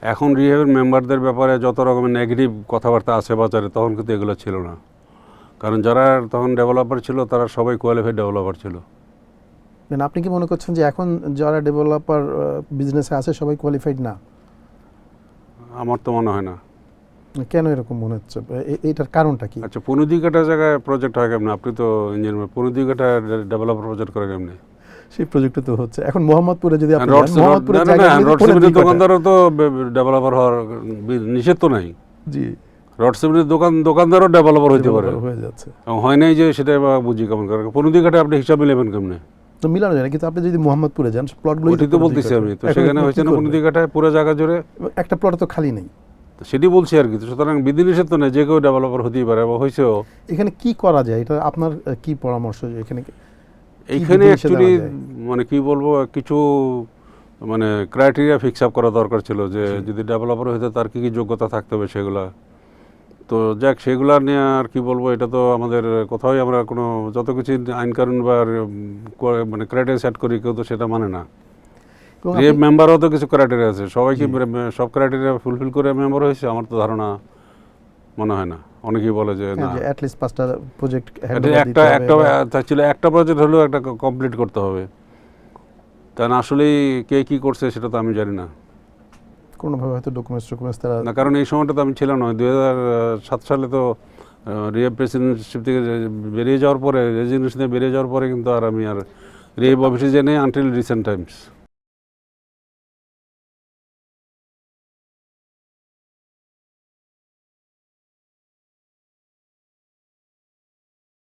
এখন রিহ্যাবের মেম্বারদের ব্যাপারে যত রকমের নেগেটিভ কথাবার্তা আছে বাজারে, তখন কিন্তু এগুলো ছিল না। কারণ যারা তখন ডেভেলপার ছিল তারা সবাই কোয়ালিফাইড ডেভেলপার ছিল। মানে আপনি কি মনে করছেন যে এখন যারা ডেভেলপার বিজনেসে আছে সবাই কোয়ালিফাইড না? আমার তো মনে হয় না। কেন এরকম মনে হচ্ছে? এটার কারণটা কি? আচ্ছা, পনুদিঘাটা জায়গায় প্রজেক্ট হয় কেমন? আপনি তো ইঞ্জিনিয়ার, পনুদিঘাটা ডেভেলপার প্রজেক্ট করে কেমনি? সেই প্রজেক্টে তো হচ্ছে এখন মোহাম্মদপুরে যদি আপনি দোকানদারও তো ডেভেলপার হওয়ার নিষেধ তো নাই। জি, রড সিমেন্টের দোকানদারও ডেভেলপার হইতে পারে, হয়ে যাচ্ছে। হয় নাই যে সেটা বুঝি কেমন করে। পনুদিঘাটা আপনি হিসাব মিলাবেন কেমনে? তো মিলানো যায় না, কিন্তু আপনি যদি মোহাম্মদপুরে যান প্লটগুলো ওটি তো বলতেছি আমি, তো সেখানে হয়েছে না পনুদিঘাটায় পুরো জায়গা জুড়ে একটা প্লট তো খালি নেই। সেটি বলছি আর কি। সুতরাং বিধিনিষেধ তো নেই, যে কেউ ডেভেলপার হতেই পারে এবং হয়েছেও। এখানে কি করা যায়, এটা আপনার কি পরামর্শ? এখানে এইখানে অ্যাকচুয়ালি মানে কি বলবো, কিছু মানে ক্রাইটেরিয়া ফিক্স আপ করা দরকার ছিল, যে যদি ডেভেলপার হইতে তার কী কী যোগ্যতা থাকতে হবে সেগুলা। তো যাক, সেগুলা নিয়ে আর কি বলবো, এটা তো আমাদের কোথাও আমরা কোনো যত কিছু আইন কানুন বা মানে ক্রাইটেরিয়া সেট করি, কেউ তো সেটা মানে না। মেম্বারও তো কিছু ক্রাইটেরিয়া আছে, সবাই কি সব ক্রাইটেরিয়া ফুলফিল করে মেম্বার হয়েছে? আমার তো ধারণা মনে হয় না। অনেকেই বলে যে না, অ্যাট লিস্ট 5টা প্রজেক্ট একটা প্রজেক্ট হলেও একটা কমপ্লিট করতে হবে। তা না, আসলেই কে কী করছে সেটা তো আমি জানি না। কোনোভাবে হয়তো ডকুমেন্টস তারা না, কারণ এই সময়টা তো আমি ছিলাম না। 2007 সালে তো রিহেব প্রেসিডেন্টশিপ থেকে বেরিয়ে যাওয়ার পরে, রেজিগনেশনে বেরিয়ে যাওয়ার পরে কিন্তু আর আমি আর রিহেব অফিসে যাই নাই আনটিল রিসেন্ট টাইমস।